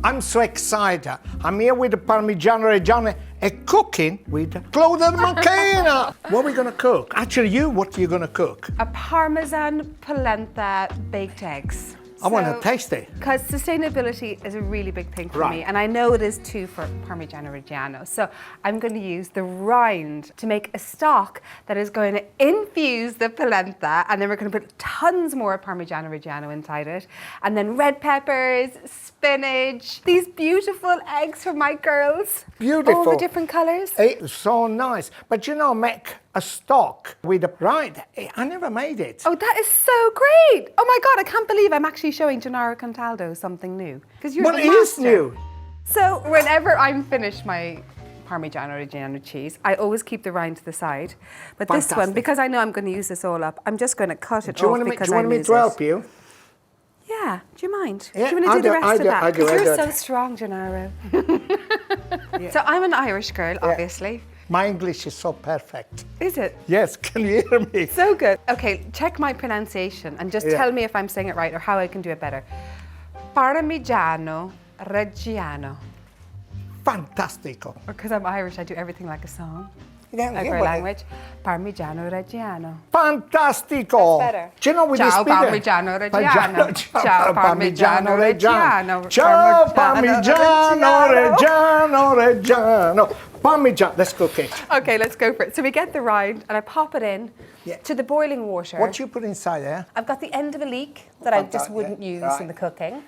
I'm so excited. I'm here with the Parmigiano Reggiano and cooking with Claudia Macchina. What are we going to cook? Actually, what are you going to cook? A Parmesan polenta baked eggs. I want to taste it. Because sustainability is a really big thing for me, and I know it is too for Parmigiano Reggiano. So I'm going to use the rind to make a stock that is going to infuse the polenta, and then we're going to put tons more Parmigiano Reggiano inside it, and then red peppers, spinach, these beautiful eggs for my girls. Beautiful. All the different colours. It's so nice. But you know, make a stock with the rind. I never made it. Oh, that is so great. Oh my God, I can't believe I'm actually showing Gennaro Contaldo something new. Because you're But the it is master. new. So whenever I'm finished my Parmigiano Reggiano cheese, I always keep the rind to the side. But this one, because I know I'm going to use this all up, I'm just going to cut it off because I lose it. Do you want me to help you? Yeah, do you mind? Yeah, do you want to do the rest of that? Because I do. you're so strong, Gennaro. Yeah. So I'm an Irish girl, obviously. My English is so perfect. Is it? Yes, can you hear me? So good. Okay, check my pronunciation and just tell me if I'm saying it right or how I can do it better. Parmigiano Reggiano. Fantastico. Because I'm Irish, I do everything like a song. Yeah, Like our language. Parmigiano Reggiano. Fantastico. That's better. Do you know with Ciao, this Parmigiano Reggiano. Ciao, Parmigiano Reggiano. Ciao, Parmigiano Reggiano. Parmigiano. Let's cook it. Okay, let's go for it. So we get the rind and I pop it in to the boiling water. What do you put inside there? I've got the end of a leek that I just wouldn't use in the cooking.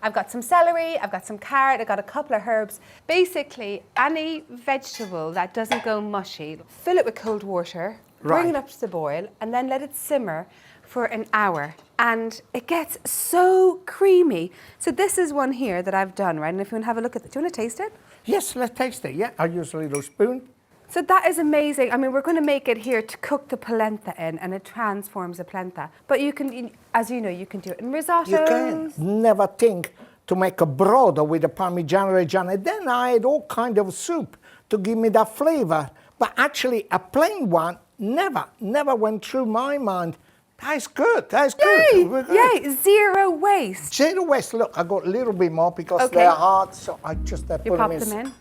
I've got some celery, I've got some carrot, I've got a couple of herbs. Basically, any vegetable that doesn't go mushy, fill it with cold water, bring it up to the boil, and then let it simmer for an hour. And it gets so creamy. So this is one here that I've done, right? And if you want to have a look at it, do you want to taste it? Yes, let's taste it. Yeah, I'll use a little spoon. So that is amazing. I mean, we're going to make it here to cook the polenta in, and it transforms the polenta. But you can, as you know, you can do it in risottos. You can never think to make a broth with the Parmigiano Reggiano. Then I had all kind of soup to give me that flavor. But actually, a plain one never went through my mind. That's good. That's good. Yay! Zero waste. Zero waste. Look, I got a little bit more because they're hard, so I just put You them pop in. them in.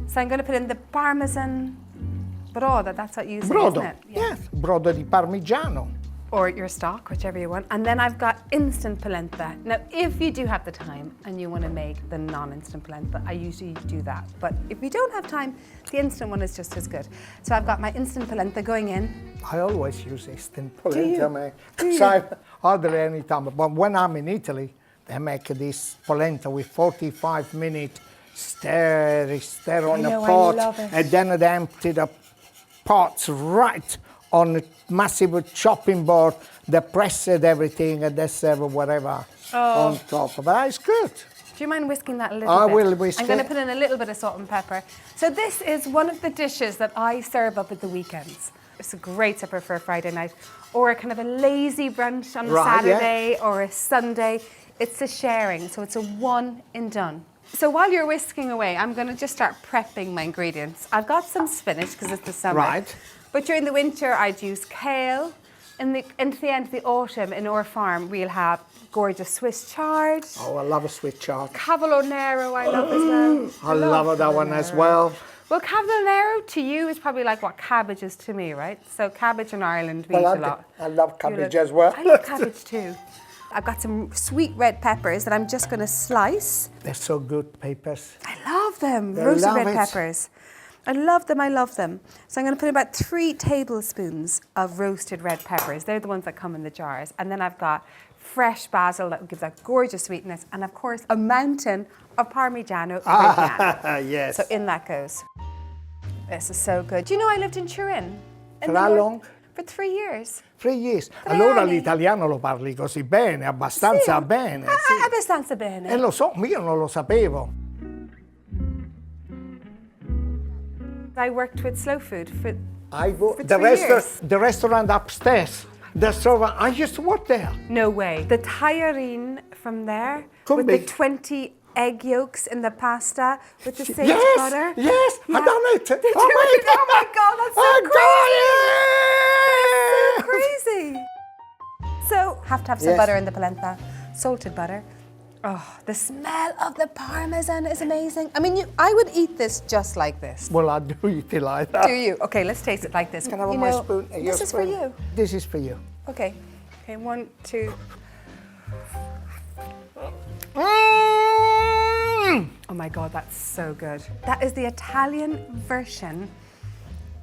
So I'm going to put in the Parmesan broth. That's what you say, isn't it? Yes, brodo di Parmigiano. Or your stock, whichever you want. And then I've got instant polenta. Now, if you do have the time and you want to make the non-instant polenta, I usually do that. But if you don't have time, the instant one is just as good. So I've got my instant polenta going in. I always use instant polenta, man. Because I hardly any time. But when I'm in Italy, they make this polenta with 45 minutes stir on the pot, and then they empty the pots right on a massive chopping board. They press it, everything, and they serve whatever on top. But it's good. Do you mind whisking that a little bit? I will whisk it. I'm going to put in a little bit of salt and pepper. So this is one of the dishes that I serve up at the weekends. It's a great supper for a Friday night, or a kind of a lazy brunch on a Saturday or a Sunday. It's a sharing, so it's a one and done. So while you're whisking away, I'm going to just start prepping my ingredients. I've got some spinach because it's the summer. Right. But during the winter, I'd use kale. Into the end of the autumn, in our farm, we'll have gorgeous Swiss chard. Oh, I love a Swiss chard. Cavolo nero, I love as well. I love that one as well. Well, cavolo nero to you is probably like what cabbage is to me, right? So cabbage in Ireland we eat a lot. I love cabbage as well. I love cabbage too. I've got some sweet red peppers that I'm just going to slice. They're so good, peppers. I love them, roasted red peppers. I love them, I love them. So I'm going to put about 3 tablespoons of roasted red peppers. They're the ones that come in the jars. And then I've got fresh basil that gives that gorgeous sweetness. And of course, a mountain of Parmigiano Reggiano. Yes. So in that goes. This is so good. Do you know I lived in Turin? For how long? For 3 years. 3 years. Allora l'italiano lo parli così bene, abbastanza bene. Sì. Abbastanza bene. Lo so, io non lo sapevo. I worked with slow food for the restaurant upstairs. The server, I used to work there. No way. The tajarin from there Could with be. the 20 egg yolks in the pasta with the sage butter. Yes, I've done it. Did you? Oh my God, that's so crazy. So have to have some butter in the polenta, salted butter, Oh, the smell of the Parmesan is amazing. I mean, I would eat this just like this. Well, I do eat it like that. Do you? Okay, let's taste it like this. Can I have my spoon? This is for you. This is for you. Okay. Okay, 1, 2. Oh my God, that's so good. That is the Italian version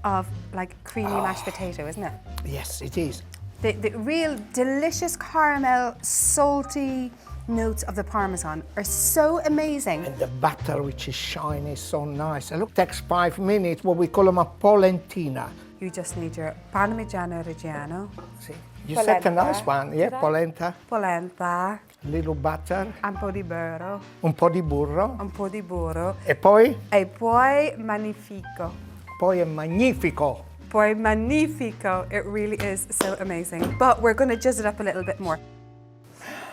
of like creamy mashed potato, isn't it? Yes, it is. The real delicious caramel, salty notes of the Parmesan are so amazing. And the butter, which is shiny, so nice. And look, it takes 5 minutes, what we call them a polentina. You just need your Parmigiano Reggiano. See? You said a nice one, yeah, polenta. Polenta. Little butter. Un po' di burro. Un po' di burro. Un po' di burro. E poi? E poi magnifico. Poi è magnifico. Poi magnifico. It really is so amazing. But we're going to jizz it up a little bit more.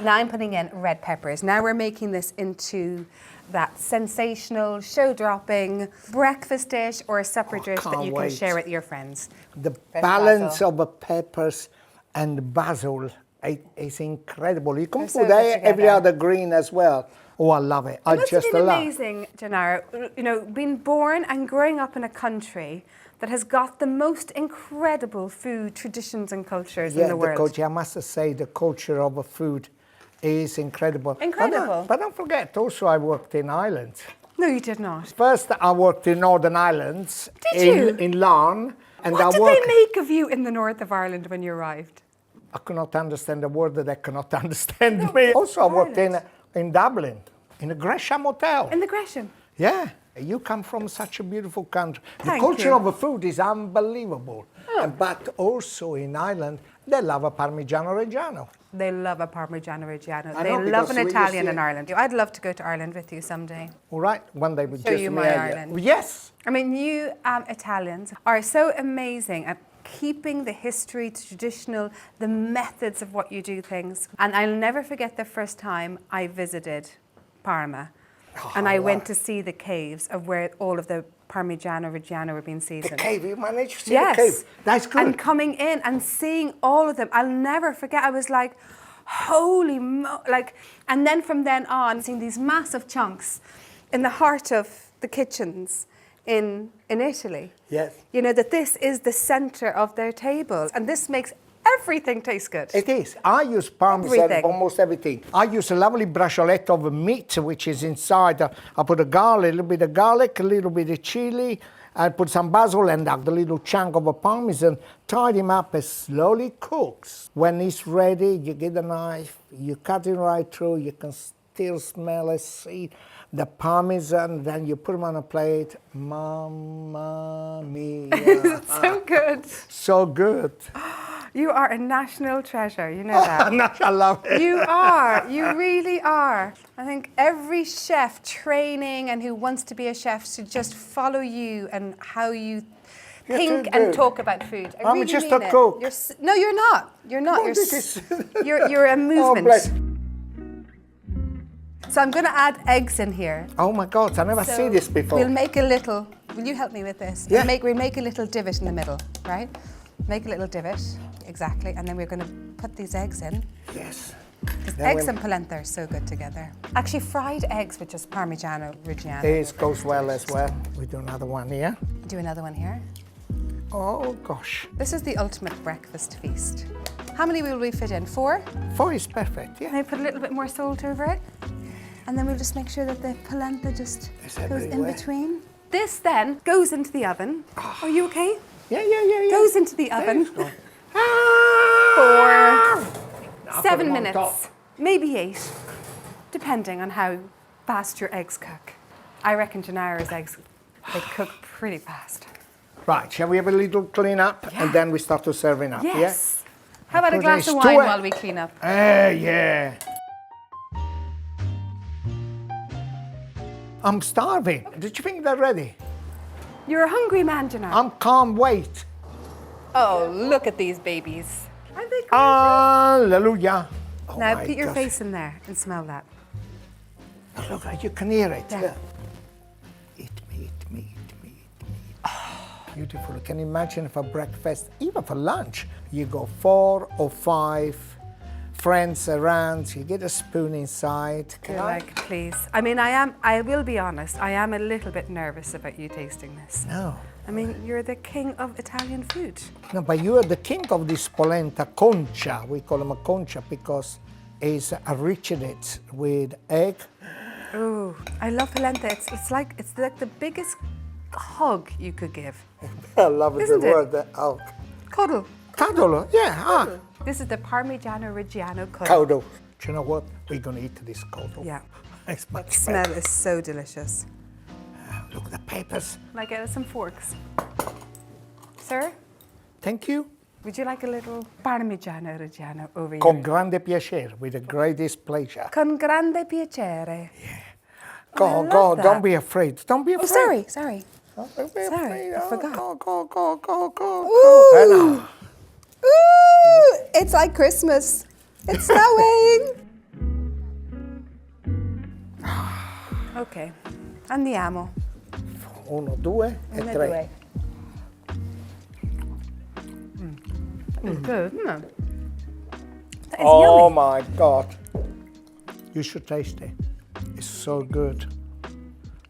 Now I'm putting in red peppers. Now we're making this into that sensational, show-dropping breakfast dish or a supper dish that you can share with your friends. The balance of the peppers and basil is incredible. You can put every other green as well. Oh, I love it. I just love it. It's amazing, Gennaro. You know, being born and growing up in a country that has got the most incredible food traditions and cultures in the world. I must say the culture of the food is incredible. Incredible. But don't forget, also I worked in Ireland. No, you did not. First, I worked in Northern Ireland. In Larne. And what did they make of you in the north of Ireland when you arrived? I could not understand a word that they could not understand me. Also, I worked in Dublin, in the Gresham Hotel. In the Gresham? Yeah. You come from such a beautiful country. Thank the culture you. of the food is unbelievable. Oh. But also in Ireland, they love a Parmigiano Reggiano. They love a Parmigiano Reggiano. They love an Italian in Ireland. I'd love to go to Ireland with you someday. All right, one day we'll show you my Ireland. Yes. I mean, you Italians are so amazing at keeping the history, traditional, the methods of what you do things. And I'll never forget the first time I visited Parma. And I went to see the caves of where all of the Parmigiano Reggiano were being seasoned. The cave, you managed to see the cave? That's good. And coming in and seeing all of them, I'll never forget. I was like, holy and then from then on, seeing these massive chunks in the heart of the kitchens in Italy. Yes. You know, that this is the center of their tables. And this makes everything tastes good. It is. I use Parmesan for almost everything. I use a lovely bracioletto of meat, which is inside. I put a little bit of garlic, a little bit of chili. I put some basil and the little chunk of a Parmesan. Tie him up and slowly cooks. When it's ready, you get a knife, you cut it right through. You can still smell it, see the Parmesan. Then you put them on a plate. Mamma mia. So good. So good. You are a national treasure, you know that. I love it. You are, you really are. I think every chef training and who wants to be a chef should just follow you and how you think and talk about food. I I'm really just mean a cook. No, you're not. You're not. Oh, You're a movement. bless. So I'm going to add eggs in here. Oh my God, I never seen this before. We'll make a little, will you help me with this? Yeah. We'll make a little divot in the middle, right? Make a little divot, exactly, and then we're going to put these eggs in. Yes. Because eggs and polenta are so good together. Actually, fried eggs with just Parmigiano Reggiano. This goes well as well. We do another one here. Do another one here. Oh gosh. This is the ultimate breakfast feast. How many will we fit in? 4? 4 is perfect, yeah. And I put a little bit more salt over it. And then we'll just make sure that the polenta just goes in between. This then goes into the oven. Oh. Are you okay? Yeah. Goes into the oven for 7 minutes, maybe 8, depending on how fast your eggs cook. I reckon Gennaro's eggs, they cook pretty fast. Right, shall we have a little clean up and then we start to serving up? Yes. Yeah? How about a glass of wine while we clean up? Yeah. I'm starving. Did you think they're ready? You're a hungry man, Gennaro. Can't wait. Oh, look at these babies. Aren't they gorgeous? Hallelujah. Oh Now put your face in there and smell that. Oh, look, you can hear it. Yeah. Eat me. Oh, beautiful. Can you imagine for breakfast, even for lunch, you go 4 or 5 friends around, you get a spoon inside. You're like, please. I mean, I will be honest, I am a little bit nervous about you tasting this. No. I mean, you're the king of Italian food. No, but you are the king of this polenta concha. We call them a concha because it's enriched with egg. Ooh, I love polenta. It's like the biggest hug you could give. I love the word. Oh. Cuddle. Cuddle, yeah. Cuddle. This is the Parmigiano Reggiano cuddle. Cuddle. Do you know what? We're going to eat this cuddle. Yeah. It's much The smell is so delicious. Look at the peppers. Like, get us some forks. Sir, Thank you. would you like a little Parmigiano Reggiano over Con here? grande piacere, with the greatest pleasure. Con grande piacere. Go, go, don't be afraid. Don't be Oh, afraid. sorry. Don't be Sorry, afraid. I forgot. Go. Ooh. Hello. Ooh, it's like Christmas. It's snowing. Ok, andiamo. 1, 2 e 3. It's good, isn't it? That is Oh yummy. my God. You should taste it. It's so good.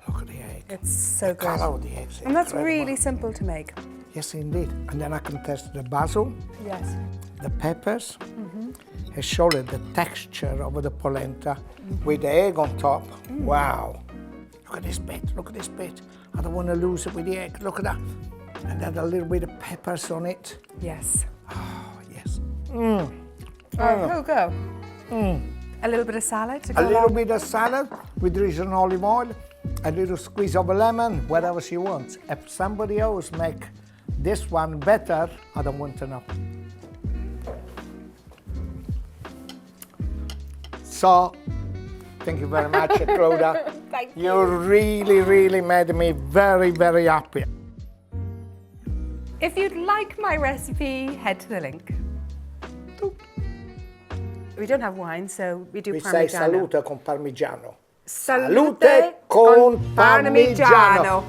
Look at the egg. It's so The good. color of the eggs. And that's incredible. really simple to make. Yes, indeed. And then I can taste the basil, Yes. the peppers, and surely the texture of the polenta with the egg on top. Wow. Look at this bit. Look at this bit. I don't want to lose it with the egg. Look at that. And then a little bit of peppers on it. Yes. Oh, yes. All right, who'll go? A little bit of salad to go A little along. bit of salad with Riesling olive oil, a little squeeze of a lemon, whatever she wants. If somebody else make this one better, I don't want to know. So, thank you very much, Claudia. Thank You really made me very, very happy. If you'd like my recipe, head to the link. We don't have wine, so we do We say Parmigiano. salute con Parmigiano. Salute con Parmigiano.